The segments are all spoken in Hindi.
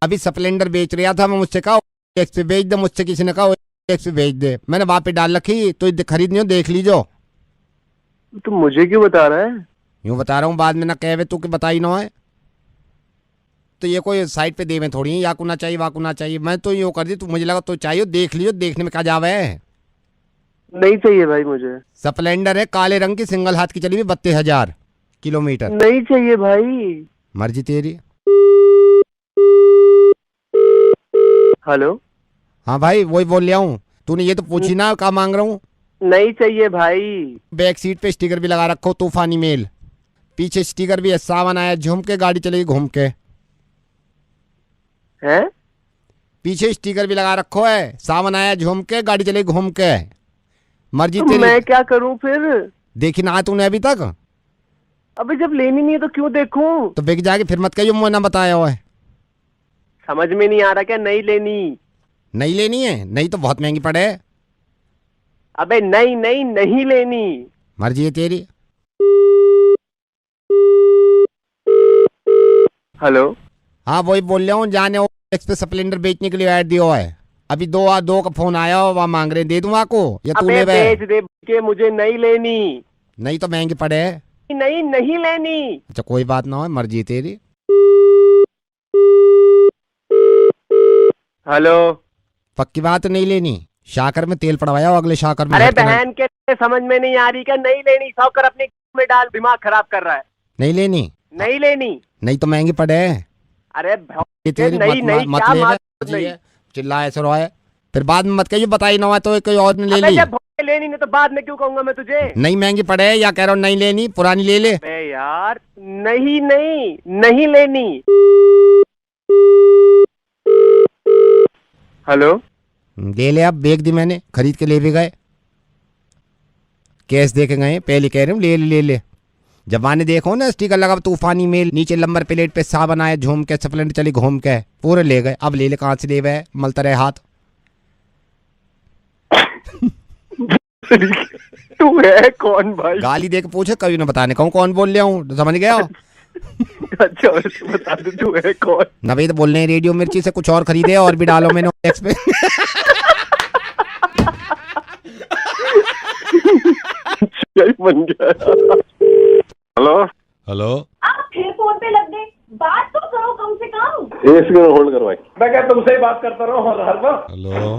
अभी स्प्लेंडर बेच रहा था मैं, मुझसे कहा एक्स पे बेच दे, मुझसे किसी ने कहा एक्स पे बेच दे, मैंने वहां पे डाल रखी, तो खरीदनी हो देख लीजो। तो मुझे क्यों बता रहा है? यूँ बता रहा हूँ, बाद में ना कहे तू कि बताई ना है। तो ये कोई साइड पे देवे थोड़ी है, या को ना चाहिए वाकू ना चाहिए, मैं तो यूँ कर दी, तो मुझे लगा तो चाहिए, देख लियो, देखने में क्या जावे है। नहीं चाहिए भाई मुझे। स्प्लेंडर है, काले रंग की, सिंगल हाथ की, चली हुई 32,000 किलोमीटर। नहीं चाहिए भाई। मर्जी तेरी। हेलो। हाँ भाई वही बोल लिया हूँ, तूने ये तो पूछी ना क्या मांग रहा हूँ। नहीं चाहिए भाई। बैक सीट पे स्टिकर भी लगा रखो, तूफानी मेल। पीछे स्टिकर भी है, सावन आया झूम के, गाड़ी चलेगी घूम के। हैं? पीछे स्टिकर भी लगा रखो है, सावन आया झूम के, गाड़ी चलेगी घूम के। मर्जी तो तेरी। मैं क्या करूं फिर? देखी ना तूने अभी तक? अबे जब लेनी नहीं है तो क्यों देखूं? तो बिक जाएगी, फिर मत कहियो मुझे ना बताया हुआ है। समझ में नहीं आ रहा क्या? नहीं लेनी। नहीं लेनी है? नहीं तो बहुत महंगी पड़े। अबे नहीं नहीं नहीं लेनी। मर्जी है तेरी। हेलो। हाँ वही बोल रहा हूँ, जाने एक्स पे स्प्लेंडर बेचने के लिए ऐड दिया हुआ है। अभी दो का फोन आया हो, वहाँ मांग रहे हैं, दे दूँ आपको या तू अबे ले? बेच दे के, मुझे नहीं लेनी। नहीं तो महंगी पड़े। नहीं नहीं लेनी। अच्छा कोई बात ना हो, मर्जी है तेरी। हेलो। पक्की बात नहीं लेनी? शाकर में तेल पड़वाया हो, अगले शाकर में अरे झटके ना- बहन के समझ में नहीं आ रही क्या? नहीं लेनी। 100 कर अपने में डाल, दिमाग खराब कर रहा है। नहीं लेनी? नहीं लेनी। नहीं तो महंगी पड़े। अरे ये तेरी नहीं मत, नहीं मत क्या ले मार नहीं। चिल्ला ऐसे रोए, फिर बाद में मत कहिए बताई ना हुआ तो कोई और ने ले अबे ली। जब लेनी नहीं तो बाद में क्यों कहूंगा मैं तुझे? नहीं महंगी पड़े, या कह रहा हूँ नहीं लेनी, पुरानी ले ले। अबे यार नहीं नहीं नहीं लेनी। हेलो। ले ले, अब बेच दी मैंने, खरीद के ले भी गए, कैश दे के गए, पहले कह रहे हूँ ले ले ले ले। जबाने देखो ना, स्टिकर लगा तूफानी मेल, नीचे नंबर प्लेट पे सावन आया झूम के, स्प्लेंडर चली घूम के, पूरे ले गए। अब ले ले, कहाँ से ले गए, मलता रहे हाथ। तू है कौन भाई? गाली दे के पूछे, कभी ना बताने कहूँ कौन बोल रहा हूँ, समझ गया हो? अच्छा बता दे तू है कौन? नबी तो बोल रहे हैं रेडियो मिर्ची से कुछ और खरीदे और भी डालो मैंने एक्स पे। बन गया। हेलो। हेलो। आप फिर फोन पे लग गए, बात तो करो कम से कम। होल्ड करवाई। मैं क्या तुमसे ही बात करता रहा हूँ हर वक्त? हेलो।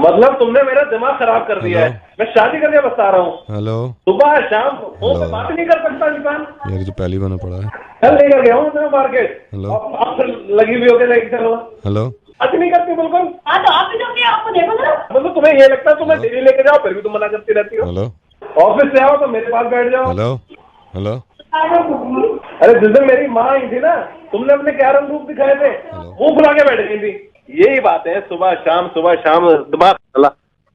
मतलब तुमने मेरा दिमाग खराब कर दिया है। मैं शादी करके बता रहा हूँ। हेलो। सुबह शाम फोन पे हेलो। बात नहीं कर सकता इंसान। यार ये तो पहली बना पड़ा है। कल लेकर गया हूँ मैं मार्केट। हेलो। आप लगी हुई होकर लेके चलो। हेलो। अच्छी नहीं करती बिल्कुल। हाँ तो आप भी तो क्या, आपको देखो ना। मतलब तुम्हें ये लगता है तुम्हें डेली लेके जाओ फिर भी तुम मना करती रहती हो। हेलो। ऑफिस से आओ तो मेरे पास बैठ जाओ। हेलो। हेलो। अरे जिस दिन मेरी माँ आई थी ना, तुमने अपने क्या रंग रूप दिखाए थे, वो भुला के बैठ गई थी। यही बात है, सुबह शाम दिमाग चला।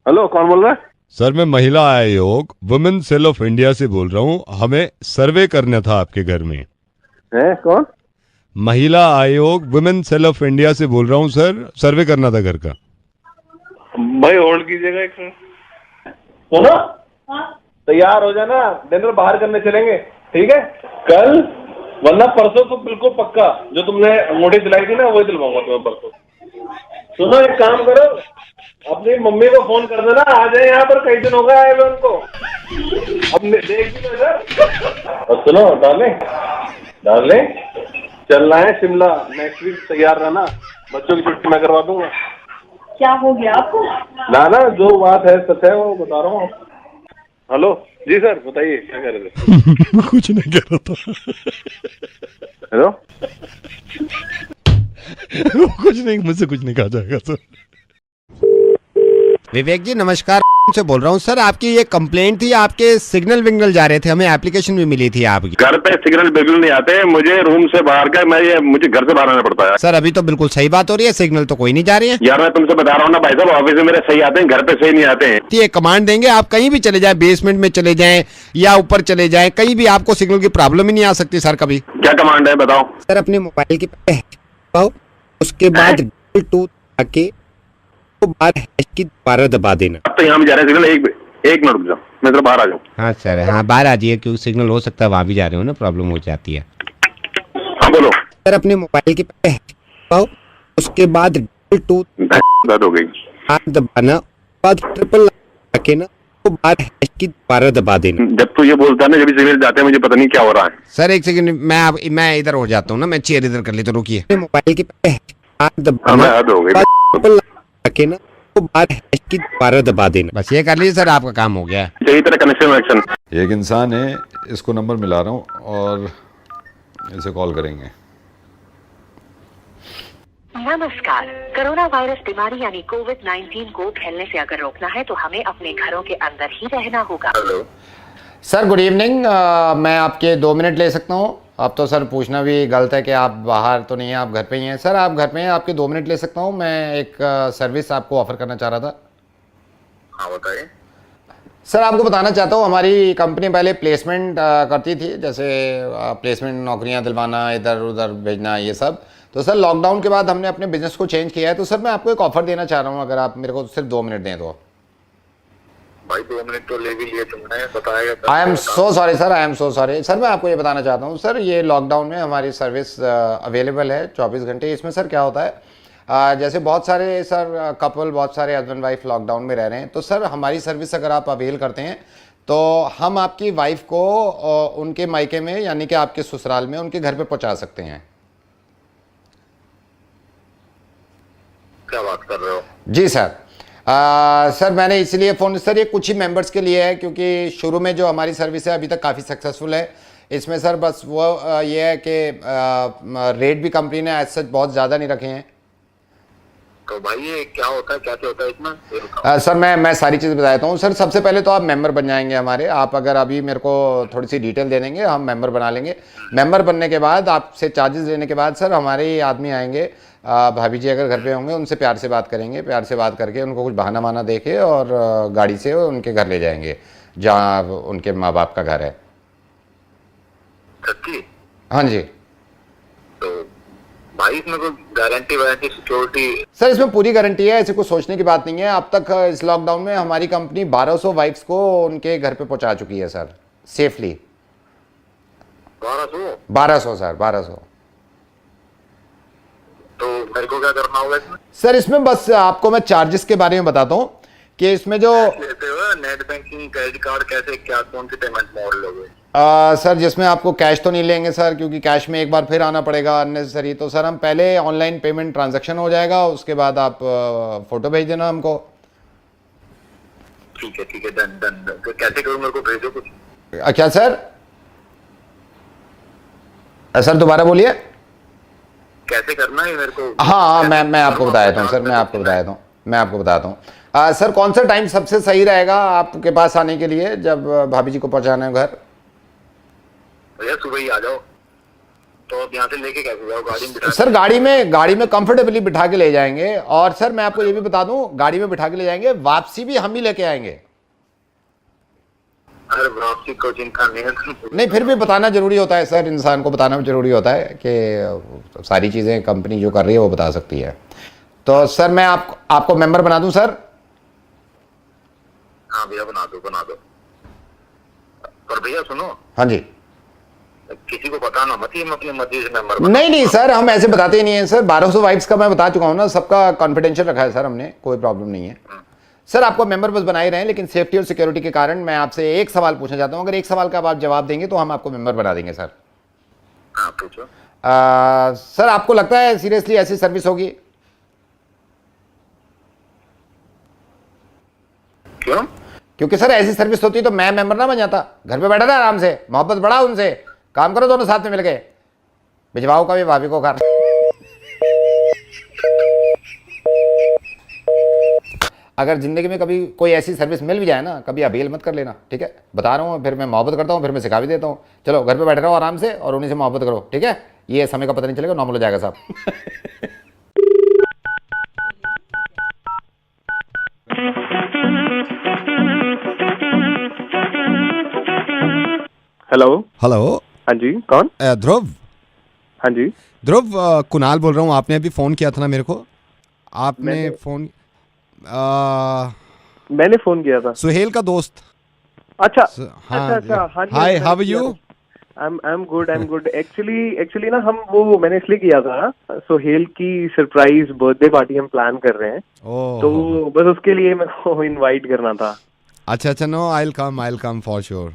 हेलो कौन बोल रहा है? सर मैं महिला आयोग वुमेन सेल ऑफ इंडिया से बोल रहा हूँ, हमें सर्वे करना था आपके घर में। है कौन? महिला आयोग वुमेन सेल ऑफ इंडिया से बोल रहा हूँ सर, सर्वे करना था घर का। भाई होल्ड कीजिएगा एक मिनट। सुनो, तैयार हो जाना, डिनर बाहर करने चलेंगे, ठीक है? कल वरना परसों तो बिल्कुल पक्का। जो तुमने अंगूठी दिलाई थी ना वही दिलवाऊंगा तुम्हें परसों। सुनो एक काम करो, अपनी मम्मी को फोन कर देना, आ जाए यहाँ पर, कई दिन हो गए आए हुए उनको। अब देख भी सर। और सुनो डार्लिंग चलना है शिमला नेक्स्ट वीक, तैयार रहना, बच्चों की छुट्टी मैं करवा दूंगा। क्या हो गया आपको? ना जो बात है सच है, वो बता रहा हूँ। हेलो जी सर बताइए क्या कह रहे थे? कुछ नहीं कह रहा था। हेलो। कुछ नहीं, मुझसे कुछ नहीं कहा जाएगा सर। विवेक जी नमस्कार, से बोल रहा हूँ सर, आपकी ये कंप्लेंट थी, आपके सिग्नल विग्नल जा रहे थे, हमें एप्लीकेशन भी मिली थी आपकी। घर पे सिग्नल बिल्कुल नहीं आते, मुझे रूम से बाहर का मुझे घर से बाहर आना पड़ता है। सर अभी तो बिल्कुल सही बात हो रही है, सिग्नल तो कोई नहीं जा रही है। यार मैं तुमसे बता रहा हूँ ना भाई साहब, ऑफिस में मेरे सही आते हैं, घर पे सही नहीं आते हैं। ये कमांड देंगे, आप कहीं भी चले जाएं, बेसमेंट में चले जाएं या ऊपर चले जाएं, कहीं भी आपको सिग्नल की प्रॉब्लम ही नहीं आ सकती सर कभी। क्या कमांड है बताओ? सर अपने मोबाइल के पहले उसके बाद टू आके तो बार हैश की दोबारा दबा देना। अब तो यहाँ भी जा रहे हैं सिग्नल, एक मिनट रुक जाओ, मैं जरा बाहर आ जाऊँ। हाँ सर, हाँ बाहर आ जाइए, क्योंकि सिग्नल हो सकता है वहाँ भी जा रहे हो ना, प्रॉब्लम हो जाती है। हाँ बोलो। सर अपने मोबाइल के पहले उसके बाद टू दर्द हो गई। दबाना, बाद ट्रिपल के ना तो बार हैश की दोबारा दबा देना। जब तू ये बोलता है ना, जब सिग्नल जाते हैं मुझे पता नहीं क्या हो रहा है। सर एक सेकंड, मैं इधर हो जाता हूँ ना, मैं चेयर इधर कर लेता हूँ, रुकिए। मोबाइल के पहले हैश दबाना, हद हो गई। ट्रिपल के ना तो बार हैश की दोबारा दबा देना। बस ये कर लीजिए सर, आपका काम हो गया। सही तरह कनेक्शन वनेक्शन। एक इंसान है, इसको नंबर मिला रहा हूँ और इसे कॉल करेंगे। नमस्कार। कोरोना वायरस बीमारी यानी कोविड-19 को फैलने से अगर रोकना है तो हमें अपने घरों के अंदर ही रहना होगा। सर गुड इवनिंग, मैं आपके 2 मिनट ले सकता हूँ? अब तो सर पूछना भी गलत है कि आप बाहर तो नहीं हैं, आप घर पे ही हैं। सर आप घर पे हैं, आपके 2 मिनट ले सकता हूँ? मैं एक सर्विस आपको ऑफर करना चाह रहा था। हाँ बताइए। सर आपको बताना चाहता हूँ, हमारी कंपनी पहले प्लेसमेंट करती थी, जैसे प्लेसमेंट नौकरियाँ दिलवाना, इधर उधर भेजना, ये सब। तो सर लॉकडाउन के बाद हमने अपने बिजनेस को चेंज किया है, तो सर मैं आपको एक ऑफर देना चाह रहा हूँ, अगर आप मेरे को सिर्फ 2 मिनट दें तो। भाई 2 मिनट तो ले भी लिए तुमने, बताएगा। I am so sorry sir, I am so sorry sir. मैं आपको ये बताना चाहता हूँ सर, ये लॉकडाउन में हमारी सर्विस अवेलेबल है 24 घंटे। इसमें सर क्या होता है, जैसे बहुत सारे सर कपल, बहुत सारे हस्बैंड वाइफ लॉकडाउन में रह रहे हैं, तो सर हमारी सर्विस अगर आप अवेल करते हैं तो हम आपकी वाइफ को उनके मायके में, यानी कि आपके ससुराल में, उनके घर पे पहुंचा सकते हैं। क्या बात कर रहे हो? जी सर। सर मैंने इसलिए फ़ोन, सर ये कुछ ही मेंबर्स के लिए है, क्योंकि शुरू में जो हमारी सर्विस है अभी तक काफ़ी सक्सेसफुल है। इसमें सर बस वो ये है कि रेट भी कंपनी ने एज सच बहुत ज़्यादा नहीं रखे हैं। तो भाई ये क्या होता है, कैसे होता है इसमें? सर मैं सारी चीज़ बता देता हूँ। सर सबसे पहले तो आप मेंबर बन जाएंगे हमारे। आप अगर अभी मेरे को थोड़ी सी डिटेल दे देंगे, हम मेंबर बना लेंगे। मेंबर बनने के बाद आपसे चार्जेस लेने के बाद सर हमारे ही आदमी आएंगे, भाभी जी अगर घर पे होंगे उनसे प्यार से बात करेंगे, प्यार से बात करके उनको कुछ बहाना वाना देके और गाड़ी से उनके घर ले जाएंगे, जहाँ उनके माँ बाप का घर है। सच्ची? हाँ जी। तो भाई इसमें कोई गारंटी वारंटी सिक्योरिटी? सर इसमें पूरी गारंटी है, ऐसे कुछ सोचने की बात नहीं है। अब तक इस लॉकडाउन में हमारी कंपनी 1200 वाइफ्स को उनके घर पे पहुंचा चुकी है सर, सेफली। 1200 सर, 1200। तो मेरे को क्या करना होगा इसमें? सर इसमें बस आपको मैं चार्जेस के बारे में बताता हूँ कि इसमें जो लेते हो नेट बैंकिंग, क्रेडिट कार्ड, कैसे क्या कौन सी पेमेंट मोड लोगे? सर जिसमें आपको कैश तो नहीं लेंगे सर, क्योंकि कैश में एक बार फिर आना पड़ेगा अननेसेसरी। तो सर हम पहले ऑनलाइन पेमेंट ट्रांजैक्शन हो जाएगा, उसके बाद आप फोटो भेज देना हमको। ठीक है डन डन। तो कैसे करूँ, मेरे को भेजो कुछ। अच्छा सर, सर दोबारा बोलिए। कैसे करना है मेरे को? हाँ मैं आपको बता देता हूँ सर, मैं आपको बताता हूँ। सर कौन सा टाइम सबसे सही रहेगा आपके पास आने के लिए, जब भाभी जी को पहुँचाना है घर? भैया सुबह ही आ जाओ। तो अब यहाँ से लेके कैसे जाओ? गाड़ी में बिठा? सर गाड़ी में कंफर्टेबली बिठा के ले जाएंगे। और सर मैं आपको ये भी बता दूं, गाड़ी में बिठा के ले जाएंगे, वापसी भी हम ही लेके आएंगे। अरे वापसी को चिंता नहीं है। नहीं फिर भी बताना जरूरी होता है सर, इंसान को बताना जरूरी होता है कि सारी चीज़ें कंपनी जो कर रही है वो बता सकती है। तो सर मैं आपको मेंबर बना दूं सर? हाँ भैया बना दो। पर भैया सुनो। हाँ जी। किसी को बताना मत ही, हम अपनी मर्जी से मेंबर। नहीं सर, हम ऐसे बताते ही नहीं है सर। 1200 वाइफ्स का मैं बता चुका हूँ ना, सबका कॉन्फिडेंशियल रखा है सर हमने, कोई प्रॉब्लम नहीं है। सर आपको मेंबर बस बना ही रहे हैं, लेकिन सेफ्टी और सिक्योरिटी के कारण मैं आपसे एक सवाल पूछना चाहता हूँ। अगर एक सवाल का आप जवाब देंगे तो हम आपको मेंबर बना देंगे सर। हाँ पूछो। सर आपको लगता है सीरियसली ऐसी सर्विस होगी? क्यों? क्योंकि सर ऐसी सर्विस होती तो मैं मेंबर ना बन जाता, घर पे बैठा था आराम से, मोहब्बत बढ़ा उनसे, काम करो दोनों साथ में मिलके, भिजवाओ कभी भाभी को घर। अगर जिंदगी में कभी कोई ऐसी सर्विस मिल भी जाए ना, कभी अवेल मत कर लेना, ठीक है? बता रहा हूँ, फिर मैं मोहब्बत करता हूँ, फिर मैं सिखा भी देता हूँ। चलो घर पे बैठे रहो आराम से और उन्हीं से मोहब्बत करो, ठीक है? ये समय का पता नहीं चलेगा, नॉर्मल हो जाएगा साहब। हेलो। हाँ जी, कौन? ध्रुव। हाँ जी, ध्रुव, कुणाल बोल रहा हूँ। आपने अभी फ़ोन किया था ना मेरे को? आपने फ़ोन मैंने फोन किया था। सुहेल का दोस्त। अच्छा हाँ अच्छा, हाँ जी, हाय, मैंने हाउ आर किया यू? था। आई एम गुड एक्चुअली ना हम वो मैंने इसलिए किया था, सोहेल की सरप्राइज बर्थडे पार्टी हम प्लान कर रहे हैं, ओह तो बस उसके लिए मेरे को इनवाइट करना था। अच्छा no I come for sure.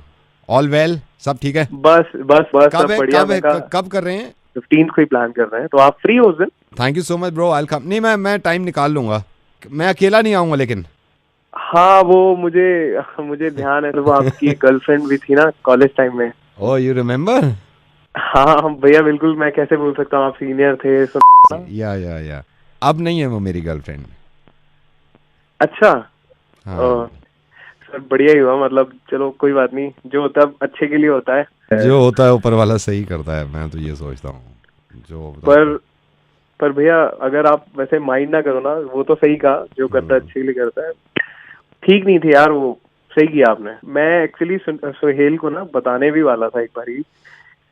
All well, सब ठीक है? बस सब बढ़िया। कब कर रहे हैं? 15 को ही प्लान कर रहे हैं, तो आप फ्री हो उस दिन? Thank you so much bro, I come. नहीं मैं टाइम निकाल लूंगा, मैं अकेला नहीं आऊंगा लेकिन। हाँ वो मुझे ध्यान है, तो वो आपकी गर्लफ्रेंड भी थी ना कॉलेज टाइम में। Oh you remember? हाँ भैया बिल्कुल, मैं कैसे भूल सकता हूँ, आप सीनियर थे। या अब नहीं है वो मेरी गर्लफ्रेंड। अच्छा हाँ। सर बढ़िया ही हुआ, मतलब चलो कोई बात नहीं, जो होता है अच्छे के लिए होता है। जो होता है ऊपर वाला सही करता है, मैं तो ये सोचता हूँ। जो पर भैया अगर आप वैसे माइंड ना करो ना, वो तो सही कहा, जो करता है अच्छे के लिए करता है। ठीक नहीं थे यार, वो सही किया आपने। मैं एक्चुअली सोहेल को ना बताने भी वाला था एक बारी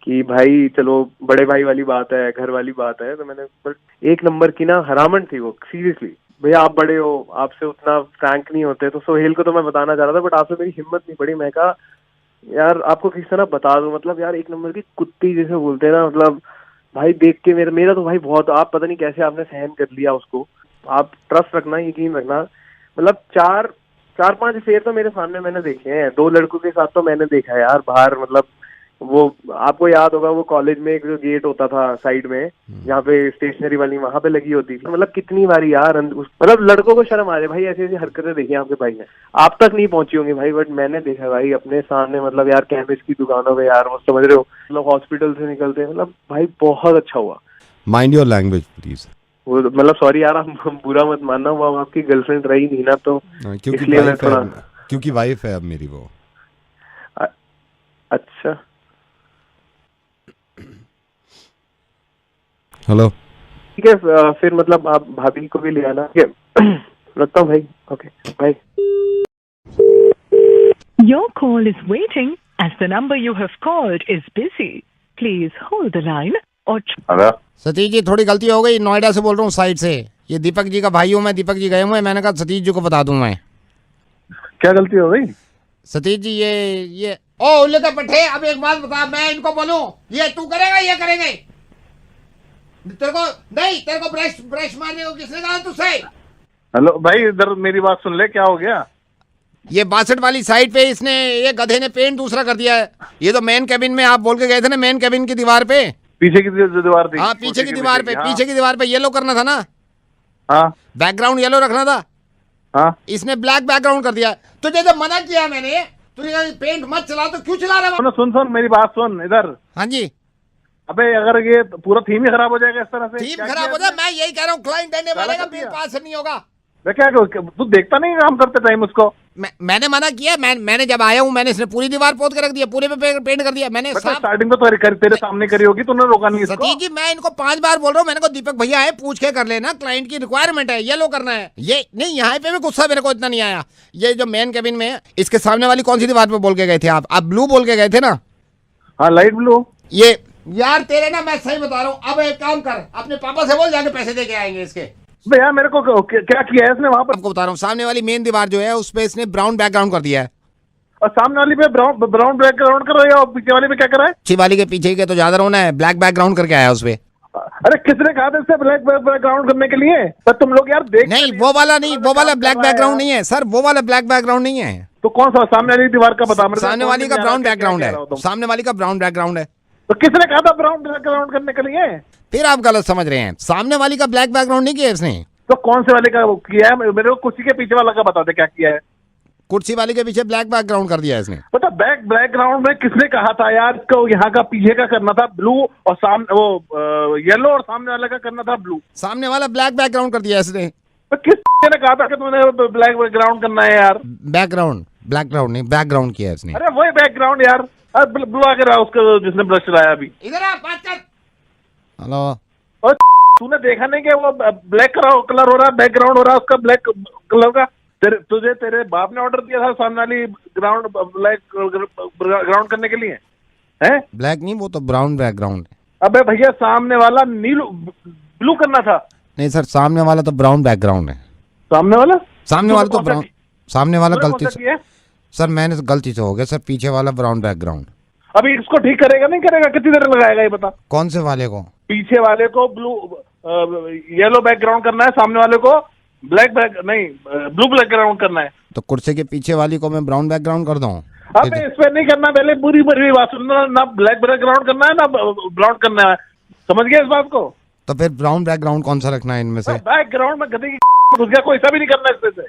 कि भाई चलो बड़े भाई वाली बात है, घर वाली बात है, तो मैंने, पर एक नंबर की ना हरामन थी वो, सीरियसली। भैया आप बड़े हो, आपसे उतना फ्रैंक नहीं होते, तो सोहेल को तो मैं बताना चाह रहा था, बट आपसे मेरी हिम्मत नहीं पड़ी। मैं कहा यार आपको किस तरह बता दूं, मतलब यार एक नंबर की कुत्ती जैसे बोलते हैं ना, मतलब भाई देख के मेरा तो भाई बहुत, आप पता नहीं कैसे आपने सहन कर लिया उसको। आप ट्रस्ट रखना, यकीन रखना, मतलब चार पांच अफेयर तो मेरे सामने मैंने देखे हैं, 2 लड़कों के साथ तो मैंने देखा है यार बाहर। मतलब वो आपको याद होगा, वो कॉलेज में एक जो गेट होता था साइड में, जहाँ पे स्टेशनरी वाली, वहां पे लगी होती थी। मतलब कितनी बारी यार, मतलब लड़कों को शर्म आ जाए भाई, ऐसी ऐसी हरकतें देखी आपके भाई ने। आप तक नहीं पहुंची होंगी भाई, बट मैंने देखा भाई अपने सामने, मतलब यार केमिस्ट की दुकानों में यार, वो समझ रहे हो, मतलब हॉस्पिटल से निकलते, मतलब भाई बहुत अच्छा हुआ। Mind your language please. वो मतलब सॉरी यार, आप बुरा मत मानना, वो आपकी गर्लफ्रेंड रही नहीं ना, तो इसलिए मैं थोड़ा, क्योंकि वाइफ है अब मेरी वो। अच्छा हेलो ठीक है, फिर मतलब आप भाभी को भी ले आना। ठीक है रखता हूँ भाई, okay bye. Your call is waiting as the number you have called is busy. Please hold the line or Satish ji थोड़ी गलती हो गई, नोएडा से बोल रहा हूँ साइड से। ये दीपक जी का भाई हूँ मैं, दीपक जी गए हुए, मैंने कहा सतीश जी को बता दूं मैं। क्या गलती हो गई? सतीश जी ये ओ उल्ले का पट्टे, अब एक बात बता, मैं इनको बोलूं ये तू करेगा ये करेंगे? तेरे को ब्रश मारने को किसने कहा तुझसे? हेलो भाई, इधर मेरी बात सुन ले, क्या हो गया? ये 62 वाली साइड पे इसने, ये गधे ने पेंट दूसरा कर दिया है। ये तो मेन कैबिन में आप बोल के गए थे ना, मेन कैबिन की दीवार पे, पीछे की दीवार थी। हाँ पीछे की दीवार पे, पीछे की दीवार पे येलो करना था ना, हाँ बैकग्राउंड येलो रखना था, हाँ इसने ब्लैक बैकग्राउंड कर दिया। तुझे जब मना किया मैंने, तूने पेंट मत चला, तो क्यों चला रहा है? सुन मेरी बात सुन इधर। हाँ जी। अबे अगर ये पूरा थीम ही खराब हो जाएगा इस तरह से। थीम खराब हो जाए, मैं यही कह रहा हूँ, क्लाइंट देने वाले का बिल पास नहीं होगा। मैं क्या तू देखता नहीं काम करते टाइम उसको? मैंने मना किया, मैंने जब आया हूँ मैंने इसने पूरी दीवार पोत के रख दिया, पूरे पे पेंट कर दिया मैंने। स्टार्टिंग में तो तेरे सामने करी होगी, तूने रोका नहीं इसको। सतीश जी मैं इनको 5 बार बोल रहा हूँ, मैंने को दीपक भैया है पूछ के कर लेना, क्लाइंट की रिक्वायरमेंट है, येलो करना है। ये नहीं, यहाँ पे भी गुस्सा मेरे को इतना नहीं आया। ये जो मेन कैबिन में है, इसके सामने वाली कौन सी दीवार पे बोल के गए थे आप ब्लू बोल के गए थे ना? हाँ लाइट ब्लू। ये यार तेरे ना, मैं सही बता रहा हूँ, अब एक काम कर, अपने पापा से बोल, जाके पैसे दे के आएंगे इसके। भैया मेरे को क्या किया है इसने वहाँ पर? आपको बता रहा हूँ, सामने वाली मेन दीवार जो है उस पे इसने ब्राउन बैकग्राउंड कर दिया है, और सामने वाली पे ब्राउन बैकग्राउंड कर रहा है, और पीछे वाली पे क्या कर रहा है? पीछे वाली के पीछे के तो ज्यादा रोना है, ब्लैक बैकग्राउंड करके आया उस पे। अरे किसने कहा था इससे ब्लैक बैकग्राउंड करने के लिए? पर तुम लोग यार देख नहीं, वो वाला नहीं, वो वाला ब्लैक बैकग्राउंड नहीं है सर, वो वाला ब्लैक बैकग्राउंड नहीं है। तो कौन सा सामने वाली दीवार का बता? सामने वाली का ब्राउन बैकग्राउंड है, सामने वाली का ब्राउन बैकग्राउंड है। तो किसने कहा था ब्राउन बैकग्राउंड करने के लिए? फिर आप गलत समझ रहे हैं, सामने वाली का ब्लैक बैकग्राउंड नहीं किया इसने। तो कौन से वाले का किया है? मेरे को कुर्सी के पीछे वाला का बता दे क्या किया है। कुर्सी वाली के पीछे ब्लैक बैकग्राउंड कर दिया इसने। पता बैकग्राउंड में किसने कहा था यार? इसको यहाँ का पीछे का करना था ब्लू, और सामने वो येलो, और सामने वाले का करना था ब्लू। सामने वाला ब्लैक बैकग्राउंड कर दिया इसने। तो किस ने कहा था कि तुमने ब्लैक बैकग्राउंड करना है यार? बैकग्राउंड, बैकग्राउंड नहीं, बैकग्राउंड किया इसने। अरे वही बैकग्राउंड यार, ब्लू आके रहा उसका जिसने ब्रश चलाया अभी। इधर आ, बात कर। हेलो, और तूने देखा नहीं कि वो ब्लैक कलर हो रहा है, बैकग्राउंड हो रहा है उसका ब्लैक कलर का? तुझे तेरे बाप ने ऑर्डर दिया था सामने वाली ग्राउंड ब्लैक ग्राउंड करने के लिए है? ब्लैक नहीं, वो तो ब्राउन बैकग्राउंड है। अबे भैया सामने वाला नीलू ब्लू करना था। नहीं सर, सामने वाला तो ब्राउन बैकग्राउंड है। सामने वाला तो ब्राउन, सामने वाला गलती से है? सर, मैंने गलती से हो गया सर, पीछे वाला ब्राउन बैकग्राउंड। अभी इसको ठीक करेगा नहीं करेगा, कितनी देर लगाएगा ये बता। कौन से वाले को? पीछे वाले को येलो बैकग्राउंड करना है, सामने वाले को ब्लैक ब्लू बैकग्राउंड करना है। तो कुर्सी के पीछे वाली को मैं ब्राउन बैकग्राउंड कर दूं? अब इस पे नहीं करना, पहले पूरी बात सुनना, ना ब्लैक बैकग्राउंड करना है ना ब्राउन करना है, समझ गया इस बात को? तो फिर ब्राउन बैकग्राउंड कौन सा रखना है इनमें से? बैकग्राउंड में गधे की घुस गया, कोई सा भी नहीं करना इसमें से।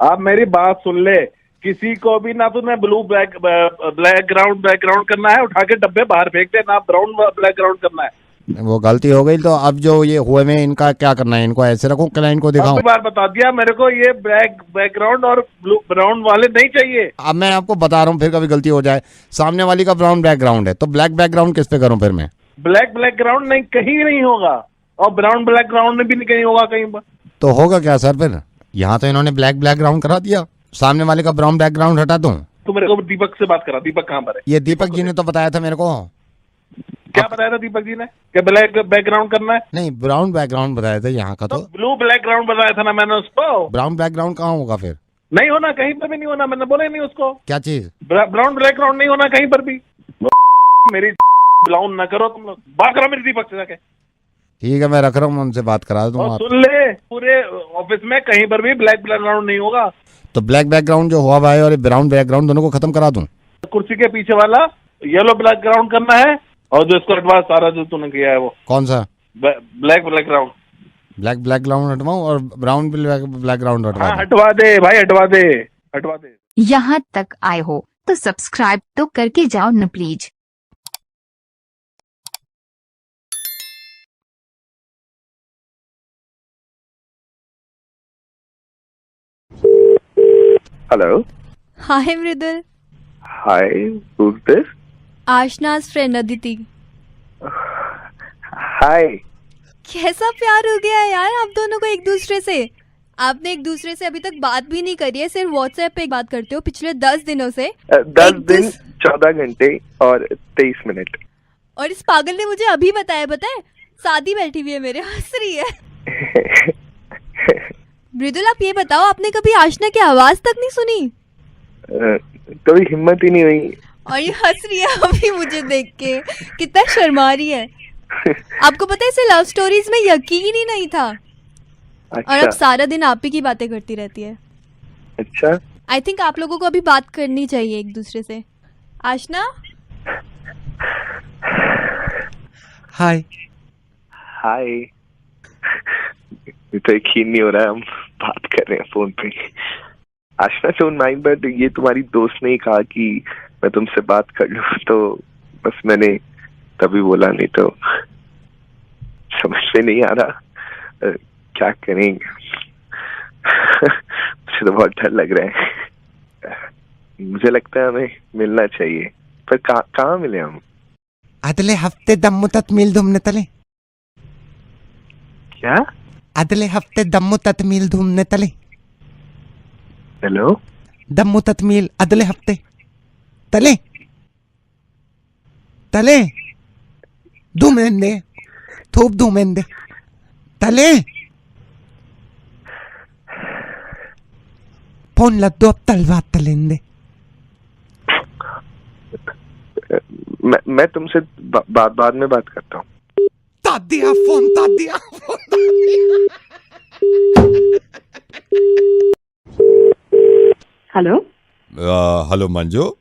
आप मेरी बात सुन ले, किसी को भी ना तूने ब्लू बैकग्राउंड करना है, उठा के डब्बे बाहर फेंक दे, ना ब्राउन बैकग्राउंड करना है। वो गलती हो गई, तो अब जो ये हुए में इनका क्या करना है? इनको ऐसे रखो, क्लाइंट को दिखाऊं? बार बता दिया मेरे को, ये ब्लैक बैकग्राउंड और ब्लू ब्राउन वाले नहीं चाहिए। अब मैं आपको बता रहा हूँ, फिर कभी गलती हो जाए। सामने वाली का ब्राउन बैकग्राउंड है, तो ब्लैक बैकग्राउंड किस पे करूँ फिर मैं? ब्लैक बैकग्राउंड नहीं, कहीं नहीं होगा, और ब्राउन बैकग्राउंड में भी नहीं कहीं होगा कहीं पर। तो होगा क्या सर फिर? यहाँ तो इन्होंने ब्लैक बैकग्राउंड करा दिया, सामने वाले का ब्राउन बैकग्राउंड हटा दूं? तो मेरे को दीपक से बात करा, दीपक कहाँ पर है? ये दीपक जी ने तो बताया था मेरे को। क्या बताया था दीपक जी ने? क्या ब्लैक बैकग्राउंड करना है? नहीं, ब्राउन बैकग्राउंड बताया था यहाँ का। तो ब्लू बैकग्राउंड बताया था ना मैंने उसको। ब्राउन बैकग्राउंड कहाँ होगा फिर? नहीं होना, कहीं पर भी नहीं होना, मैंने बोला ही नहीं उसको। क्या चीज? ब्राउन बैकग्राउंड नहीं होना कहीं पर भी। मेरी ब्राउन ना करो तुम लोग, बात करो मेरी दीपक से जाके। ठीक है, मैं रख रहा हूँ, उनसे बात करा दूंगा। और सुन ले, पूरे ऑफिस में कहीं पर भी ब्लैक बैकग्राउंड नहीं होगा। तो ब्लैक बैकग्राउंड जो हुआ भाई और ब्राउन बैकग्राउंड दोनों को खत्म करा दूं? कुर्सी के पीछे वाला येलो बैकग्राउंड करना है, और जो इसको हटवा सारा जो तूने किया है वो। कौन सा? Black background. ब्लैक बैकग्राउंड हटवाऊं और ब्राउन बैकग्राउंड हटवा दूं? हटवा दे भाई, हटवा दे। यहाँ तक आए हो तो सब्सक्राइब तो करके जाओ न please. Hello. Hi Mridul. Hi, who's this? Aashna's friend Aditi. Hi. कैसा प्यार हो गया है यार आप दोनों को एक दूसरे से। आपने एक दूसरे से अभी तक बात भी नहीं करी है, सिर्फ व्हाट्सएप पे बात करते हो पिछले 10 दिनों से। 10 दिन 14 घंटे और 23 मिनट। और इस पागल ने मुझे अभी बताया शादी बैठी हुई है मेरे, हंस रही है। मृदुल आप ये बताओ, आपने कभी आशना की आवाज तक नहीं सुनी? कभी हिम्मत ही नहीं हुई। और ये हंस रही है अभी मुझे देख के, कितना शर्मा रही है। आपको पता है इसे लव स्टोरीज में यकीन ही नहीं था। अच्छा। और अब सारा दिन आप ही की बातें करती रहती है। अच्छा। आई थिंक आप लोगों को अभी बात करनी चाहिए एक दूसरे से। आशना। हाय। हाय। तो यकीन नहीं हो रहा है हम बात कर रहे हैं फोन पे। आशना डोंट माइंड, बट ये तुम्हारी दोस्त ने कहा कि मैं तुमसे बात कर लूं, तो बस मैंने तभी बोला, नहीं तो समझ में नहीं आ रहा क्या करेंगे। मुझे तो बहुत डर लग रहा है। मुझे लगता है हमें मिलना चाहिए, पर कहाँ मिले हम? अगले हफ्ते दम्मू तत्मील धूमने तले। क्या? अगले हफ्ते दम्मू तत्मील धूमने तले। हेलो? दम्मू तत्मील अगले हफ्ते तले तले धूमेंदे थूप धूमेंदे तले। फोन लद्दो अब तलवा तलेंदे। मैं तुमसे बाद में बात करता हूँ। तादिया फोन तादिया। हेलो। हेलो मंजू।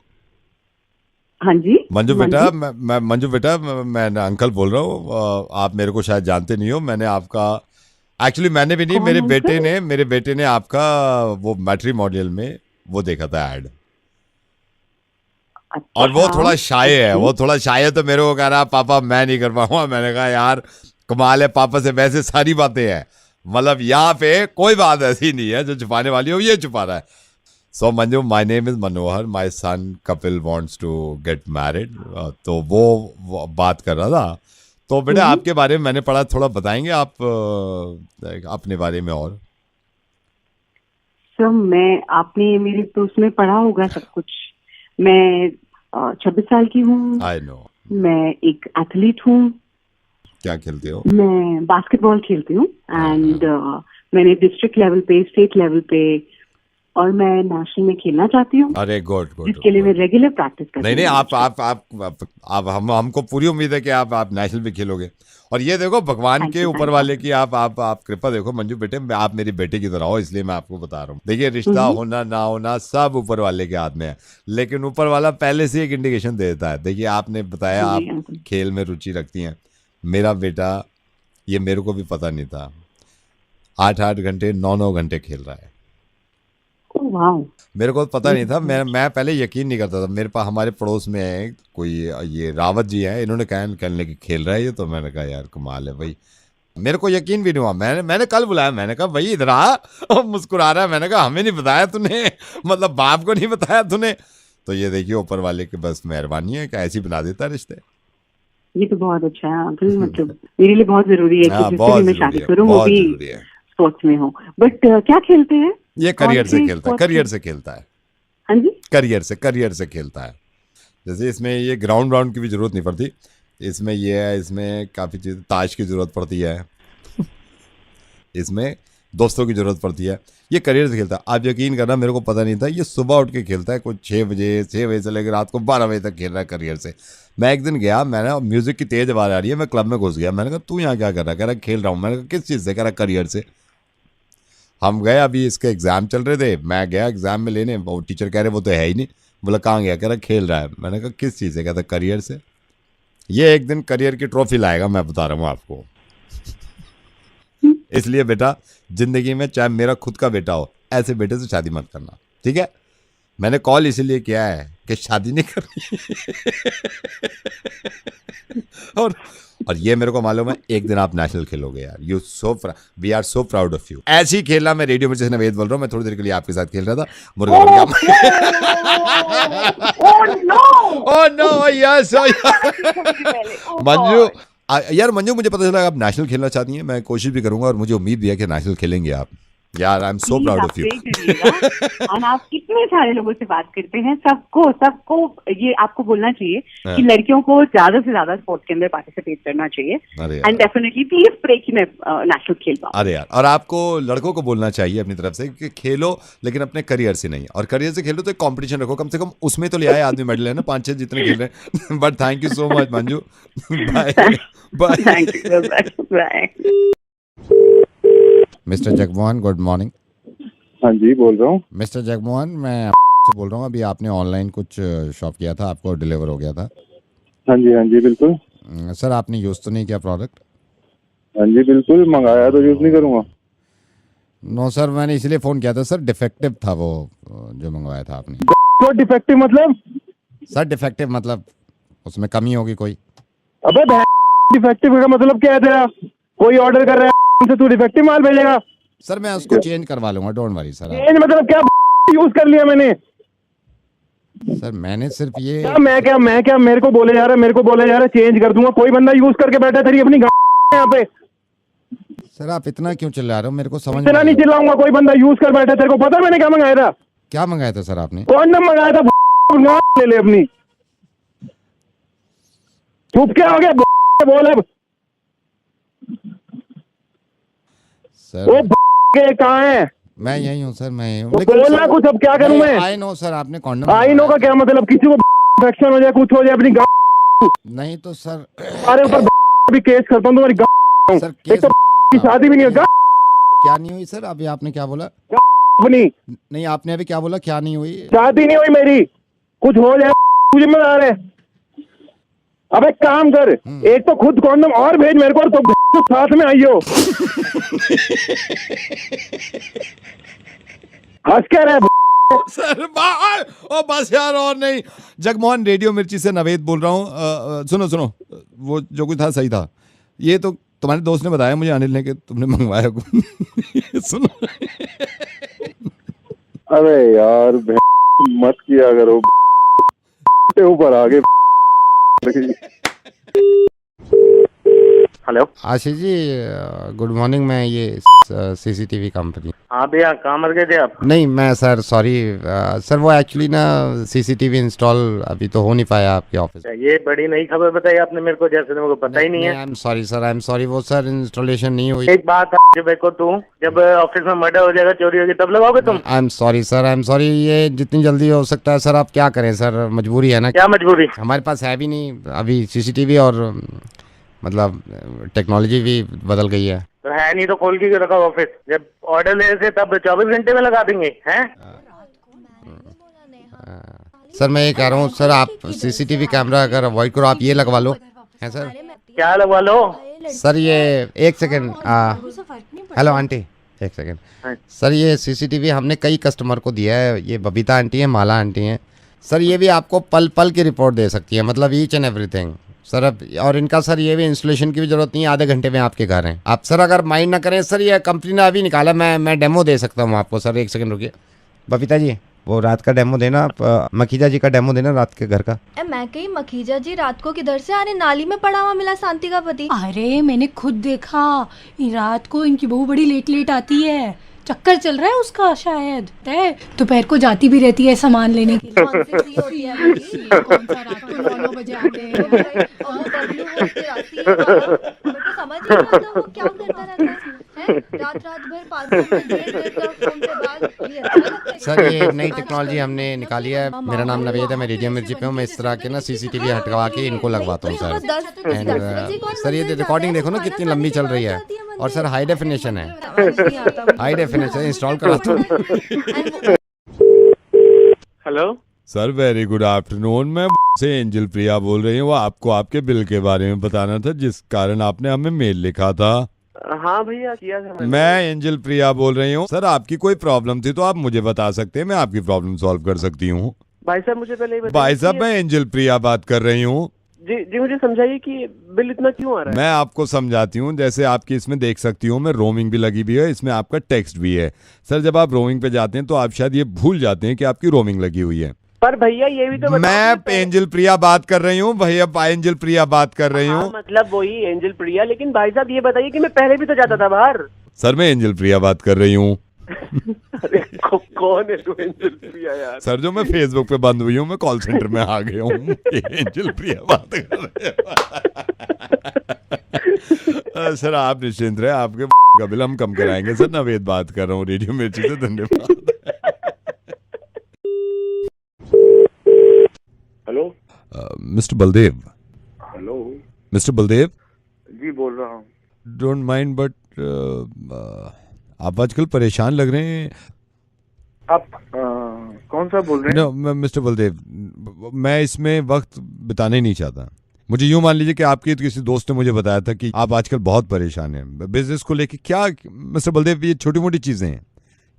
हाँ जी मंजू बेटा, मैं मंजू बेटा, मैं अंकल बोल रहा हूँ। आप मेरे को शायद जानते नहीं हो। मैंने आपका, एक्चुअली मैंने भी नहीं, मेरे बेटे ने आपका वो मैट्रिमोनियल में वो देखा था ऐड। अच्छा, और वो थोड़ा शाय है, तो मेरे को कह रहा पापा मैं नहीं कर पाऊंगा। मैंने कहा यार कमाल है, पापा से वैसे सारी बातें हैं, मतलब यहाँ पे कोई बात ऐसी नहीं है जो छुपाने वाली हो, ये छुपा रहा है। So Manju, my name is Manohar, my son Kapil wants to get married. तो वो बात कर रहा था। तो बेटा आपके बारे में मैंने पढ़ा, थोड़ा बताएंगे आप अपने बारे में? और सर आपने मेरे तो उसमें पढ़ा होगा सब कुछ। मैं 26 साल की हूँ। I know. मैं एक एथलीट हूँ। क्या खेलते हो? मैं बास्केटबॉल खेलती हूँ, एंड मैंने डिस्ट्रिक्ट लेवल पे, स्टेट लेवल पे और मैं नेशनल में खेलना चाहती हूँ, अरे गुड गुड। जिसके लिए मैं रेगुलर प्रैक्टिस करती हूँ। नहीं आप हमको पूरी उम्मीद है कि आप नेशनल भी खेलोगे। और ये देखो भगवान के ऊपर वाले की आप कृपा देखो मंजू बेटे, आप मेरी बेटे की तरह हो, इसलिए मैं आपको बता रहा हूँ। देखिए रिश्ता होना ना होना सब ऊपर वाले के हाथ में है, लेकिन ऊपर वाला पहले से एक इंडिकेशन दे देता है। देखिए आपने बताया आप खेल में रुचि रखती हैं, मेरा बेटा ये मेरे को भी पता नहीं था, 8-8 घंटे 9-9 घंटे खेल रहा है। मेरे को पता नहीं था, मैं पहले यकीन नहीं करता था। मेरे पास हमारे पड़ोस में है कोई ये रावत जी है, इन्होंने कहने की खेल रहा है ये, तो मैंने कहा यार कमाल है भाई, मेरे को यकीन भी नहीं हुआ। मैंने कल बुलाया, मैंने कहा भाई इधर आ, और मुस्कुरा रहा है। मैंने कहा हमें नहीं बताया तूने, मतलब बाप को नहीं बताया तूने। तो ये देखिए ऊपर वाले की बस मेहरबानी है कि ऐसी बना देता रिश्ते। ये तो बहुत अच्छा है अंकल, मतलब मेरे लिए बहुत जरूरी है कि जिससे भी मैं शादी करूँ वो भी स्पोर्ट्स में हो। बट क्या खेलते हैं? ये करियर से खेलता है, करियर से खेलता है। हाँ जी, करियर से खेलता है। जैसे इसमें ये ग्राउंड की भी जरूरत नहीं पड़ती, इसमें ये है, इसमें काफ़ी चीज़ ताश की ज़रूरत पड़ती है, इसमें दोस्तों की ज़रूरत पड़ती है। ये करियर से खेलता है। आप यकीन करना मेरे को पता नहीं था, ये सुबह उठ के खेलता है, कुछ 6 बजे से लेकर रात को 12 बजे तक खेल रहा है करियर से। मैं एक दिन गया, मैंने म्यूज़िक की तेज़ आवाज़ आ रही है, मैं क्लब में घुस गया। मैंने कहा तू यहाँ क्या कर रहा है? कह रहा खेल रहा हूँ। मैंने कहा किस चीज़ से? कह रहा करियर से। हम गए, अभी इसके एग्ज़ाम चल रहे थे, मैं गया एग्ज़ाम में लेने, वो टीचर कह रहे वो तो है ही नहीं। बोला कहाँ गया? कह रहा खेल रहा है। मैंने कहा किस चीज़ से? कहता करियर से। ये एक दिन करियर की ट्रॉफी लाएगा, मैं बता रहा हूँ आपको। इसलिए बेटा जिंदगी में चाहे मेरा खुद का बेटा हो, ऐसे बेटे से शादी मत करना, ठीक है? मैंने कॉल इसीलिए किया है कि शादी नहीं करनी। और ये मेरे को मालूम है एक दिन आप नेशनल खेलोगे यार। We are so proud of you. ऐसे ही खेलना। मैं रेडियो मिर्ची से नवेद बोल रहा हूँ। मैं थोड़ी देर के लिए आपके साथ खेल रहा था, मुर्गा बन गया। मंजू यार, मंजू मुझे पता चला आप नेशनल खेलना चाहती हैं। मैं कोशिश भी करूंगा और मुझे उम्मीद भी है कि नेशनल खेलेंगे आप। यार I am so proud of you. और आप कितने सारे लोगों से बात करते हैं, सबको ये आपको बोलना चाहिए कि लड़कियों को ज्यादा से ज्यादा स्पोर्ट्स के अंदर पार्टिसिपेट करना चाहिए। एंड डेफिनेटली प्लीज प्रे कि मैं नेशनल खेल पाऊं। अरे यार, और आपको लड़कों को बोलना चाहिए अपनी तरफ से कि खेलो, लेकिन अपने करियर से नहीं। और करियर से खेलो तो एक कंपटीशन रखो, कम से कम उसमें तो ले आए आदमी मेडल है ना, 5-6 जितने खेल रहे हैं। But thank you so much Manju. Bye bye. Thank you, bye. Mister Jagmohan, good morning. हाँ जी, बोल रहा हूँ। मिस्टर जगमोहन, मैं आपसे बोल रहा हूँ, अभी आपने ऑनलाइन कुछ शॉप किया था, आपको डिलीवर हो गया था। हाँ जी बिल्कुल। सर आपने यूज़ तो नहीं किया प्रोडक्ट? हाँ जी बिल्कुल, मंगाया तो यूज़ नहीं करूँगा। नो सर, मैंने इसलिए फ़ोन किया था सर, डिफेक्टिव था वो जो मंगवाया था आपने। तो डिफेक्टिव मतलब? सर डिफेक्टिव मतलब उसमें कमी होगी कोई। अबे डिफेक्टिव का मतलब क्या है तेरा? कोई ऑर्डर कर रहा है से तू डिफेक्टिव माल भेजेगा? सर मैं उसको चेंज करवा लूंगा, डोंट वरी सर। चेंज मतलब क्या? यूज कर लिया मैंने। सर मैंने सिर्फ ये मैं क्या मेरे को बोले जा रहा है चेंज कर दूंगा। कोई बंदा यूज करके बैठा तेरी अपनी यहाँ पे। सर आप इतना क्यों चिल्ला रहे हो? मेरे को समझ इतना नहीं चिल्लाऊंगा। कोई बंदा यूज कर बैठा, तेरे को पता मैंने क्या मंगाया था? क्या मंगाया था सर आपने? कौन सा मंगाया था? ले ले अपनी। चुप क्या हो गया? बोल अब। सर वो कहाँ है? मैं यही हूँ सर, मैं यही हूँ। बोलना कुछ, अब क्या करूँ मैं? आई नो सर, आपने कॉन्डम। आई नो का क्या मतलब? किसी को इन्फेक्शन हो जाए, कुछ हो जाए अपनी नहीं तो सर तुम्हारे ऊपर भी केस करता हूँ तुम्हारी। सर एक तो की शादी भी नहीं होगा। क्या नहीं हुई सर? अभी आपने क्या बोला? अपनी नहीं, आपने अभी क्या बोला? क्या नहीं हुई? शादी नहीं हुई मेरी। कुछ हो जाए तुझे में आ रहे। अब एक काम कर, एक तो खुद कॉन्डम और भेज मेरे को, और तो साथ में आइयो। हंस क्या रहा सर ओ बस यार, और नहीं। जगमोहन रेडियो मिर्ची से नवेद बोल रहा हूँ। सुनो, वो जो कुछ था सही था। ये तो तुम्हारे दोस्त ने बताया मुझे, अनिल ने, कि तुमने मंगवाया। सुनो। अरे यार मत किया करो, ऊपर आगे। Hello Ashish ji, good morning. मैं ये सीसीटीवी कंपनी। हाँ भैया, कहाँ मर गए थे आप? नहीं मैं सर सॉरी सर, वो एक्चुअली ना सीसीटीवी इंस्टॉल अभी तो हो नहीं पाया आपके ऑफिस। ये बड़ी नई खबर बताई आपने मेरे को, जैसे मेरे को पता ही नहीं है। I am sorry sir, I am sorry, वो सर इंस्टॉलेशन नहीं हुई। एक बात है, जब को तू जब ऑफिस में मर्डर हो जाएगा, चोरी होगी, तब लगाओगे तुम? I am sorry sir, I am sorry, ये जितनी जल्दी हो सकता है सर। आप क्या करें सर, मजबूरी है ना। क्या मजबूरी? हमारे पास है भी नहीं अभी सीसीटीवी, और मतलब टेक्नोलॉजी भी बदल गई है। तो है नहीं तो खोल के रखा ऑफिस, जब ऑर्डर ले से तब 24 घंटे में लगा देंगे हैं? सर मैं ये कह रहा हूँ सर, आप सीसीटीवी कैमरा अगर अवॉइड करो, आप ये लगवा लो। है सर? क्या लगवा लो? सर ये एक सेकेंड, हेलो आंटी, एक सेकेंड सर, ये सीसीटीवी हमने कई कस्टमर को दिया है। ये बबीता आंटी है, माला आंटी हैं सर। ये भी आपको पल पल की रिपोर्ट दे सकती है, मतलब ईच एंड एवरीथिंग सर। अब और इनका सर ये भी इंस्टॉलेशन की भी जरूरत नहीं है, आधे घंटे में आपके घर हैं। आप सर अगर माइंड ना करें सर, ये कंपनी ने अभी निकाला, मैं डेमो दे सकता हूँ आपको सर। एक सेकंड रुकिए बबीता जी, वो रात का डेमो देना आप, मखीजा जी का डेमो देना रात के घर का। मैं कही मखीजा जी रात को किधर से? अरे नाली में पड़ा हुआ मिला शांति का पति। अरे मैंने खुद देखा, रात को इनकी बहू बड़ी लेट लेट आती है, चक्कर चल रहा है उसका शायद, दोपहर को जाती भी रहती है सामान लेने के लिए। कौन सी फ्री होती है? कौन सा रात को 9 बजे आते हैं। समझ नहीं आता वो क्या करता रहता है, रात भर 5 घंटे फोन पे बात। ये अच्छा लगता है सर। ये नई टेक्नोलॉजी हमने निकाली है। मेरा नाम नवेद है, मैं रेडियो मिर्ची पे हूँ। मैं इस तरह के ना सीसीटीवी हटवा के इनको लगवाता हूँ सर। एंड सर ये रिकॉर्डिंग देखो ना कितनी लंबी चल रही है, और सर हाई डेफिनेशन है, हाई डेफिनेशन इंस्टॉल कराता हूँ। Hello sir, very good afternoon. मैं से एंजल प्रिया बोल रही हूँ। आपको आपके बिल के बारे में बताना था, जिस कारण आपने हमें मेल लिखा था। हाँ भैया, किया था मैंने। मैं एंजल प्रिया बोल रही हूँ सर। आपकी कोई प्रॉब्लम थी तो आप मुझे बता सकते हैं, मैं आपकी प्रॉब्लम सॉल्व कर सकती हूँ। भाई साहब मुझे पहले भाई साहब, मैं एंजल प्रिया बात कर रही हूँ। जी मुझे समझाइए कि बिल इतना क्यों आ रहा है? मैं आपको समझाती हूँ। जैसे आपकी इसमें देख सकती हूँ मैं, रोमिंग भी लगी हुई है, इसमें आपका टेक्स्ट भी है। सर जब आप रोमिंग पे जाते हैं तो आप शायद ये भूल जाते हैं कि आपकी रोमिंग लगी हुई है। पर भैया ये भी तो मैं एंजल प्रिया बात कर रही हूँ भैया, एंजल प्रिया बात कर रही हूँ। मतलब वही एंजल प्रिया, लेकिन भाई साहब ये बताइए कि मैं पहले भी तो जाता था बाहर। सर मैं एंजल प्रिया बात कर रही हूँ। अरे कौन है तू एंजल प्रिया यार? सर जो मैं फेसबुक पे बंद हुई हूँ, मैं कॉल सेंटर में आ गया हूँ। एंजल प्रिया बात कर रहे हैं। सर आप निश्चिंत रहे, आपके का बिल हम कम कराएंगे। सर नवेद बात कर रहा हूँ रेडियो मिर्ची से, धन्यवाद। Hello mister Baldev. Hello mister Baldev ji, बोल रहा हूँ। डोंट माइंड बट आप आजकल परेशान लग रहे हैं। आप कौन सा बोल रहे हैं? नो मिस्टर बलदेव, मैं इसमें वक्त बिताने नहीं चाहता। मुझे यूं मान लीजिए कि आपके किसी दोस्त ने मुझे बताया था कि आप आजकल बहुत परेशान हैं बिजनेस को लेके। क्या मिस्टर बलदेव, ये छोटी मोटी चीज़ें हैं,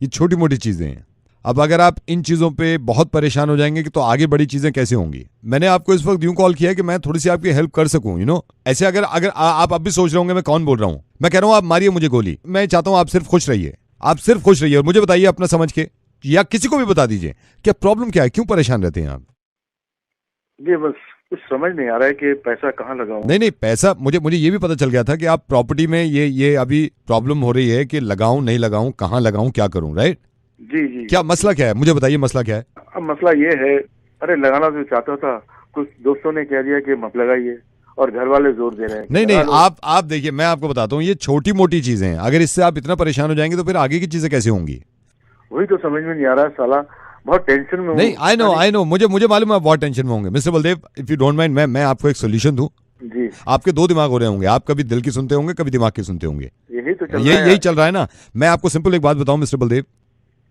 ये छोटी मोटी चीज़ें हैं। अब अगर आप इन चीज़ों पे बहुत परेशान हो जाएंगे कि तो आगे बड़ी चीज़ें कैसे होंगी। मैंने आपको इस वक्त यूं कॉल किया है कि मैं थोड़ी सी आपकी हेल्प कर सकूं, यू नो। ऐसे अगर आप अब भी सोच रहे होंगे मैं कौन बोल रहा हूं, मैं कह रहा हूं आप मारिए मुझे गोली। मैं चाहता हूं आप सिर्फ खुश रहिए, आप सिर्फ खुश रहिए, और मुझे बताइए अपना समझ के, या किसी को भी बता दीजिए क्या प्रॉब्लम क्या है, क्यों परेशान रहते हैं आप। जी बस कुछ समझ नहीं आ रहा है कि पैसा कहाँ लगाऊं। नहीं पैसा, मुझे ये भी पता चल गया था कि आप प्रॉपर्टी में ये अभी प्रॉब्लम हो रही है कि लगाऊं नहीं लगाऊं, कहाँ लगाऊं, क्या करूं, राइट? जी क्या मसला क्या है, मुझे बताइए मसला क्या है। अब मसला ये है, अरे लगाना तो चाहता था, कुछ दोस्तों ने कह दिया कि मत लगाइए, और घर वाले जोर दे रहे हैं। नहीं आप देखिए, मैं आपको बताता हूँ, ये छोटी मोटी चीजें हैं। अगर इससे आप इतना परेशान हो जाएंगे तो फिर आगे की चीजें कैसे होंगी? वही तो समझ में नहीं आ रहा है साला, बहुत टेंशन में हूँ। नहीं आई नो मुझे मालूम है बहुत टेंशन में होंगे। Mister Baldev, if you don't mind, मैं आपको एक सोल्यूशन दूं। जी। आपके दो दिमाग हो रहे होंगे, आप कभी दिल की सुनते होंगे, कभी दिमाग की सुनते होंगे। यही तो यही चल रहा है ना। मैं आपको सिंपल एक बात बताऊं मिस्टर बलदेव।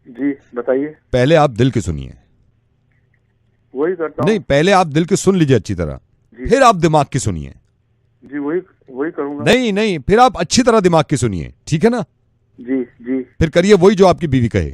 जी बताइए। पहले आप दिल की सुनिए। वही करता हूं। नहीं, पहले आप दिल की सुन लीजिए अच्छी तरह, फिर आप दिमाग की सुनिए। जी वही करूंगा। नहीं फिर आप अच्छी तरह दिमाग की सुनिए, ठीक है ना? जी। फिर करिए वही जो आपकी बीवी कहे।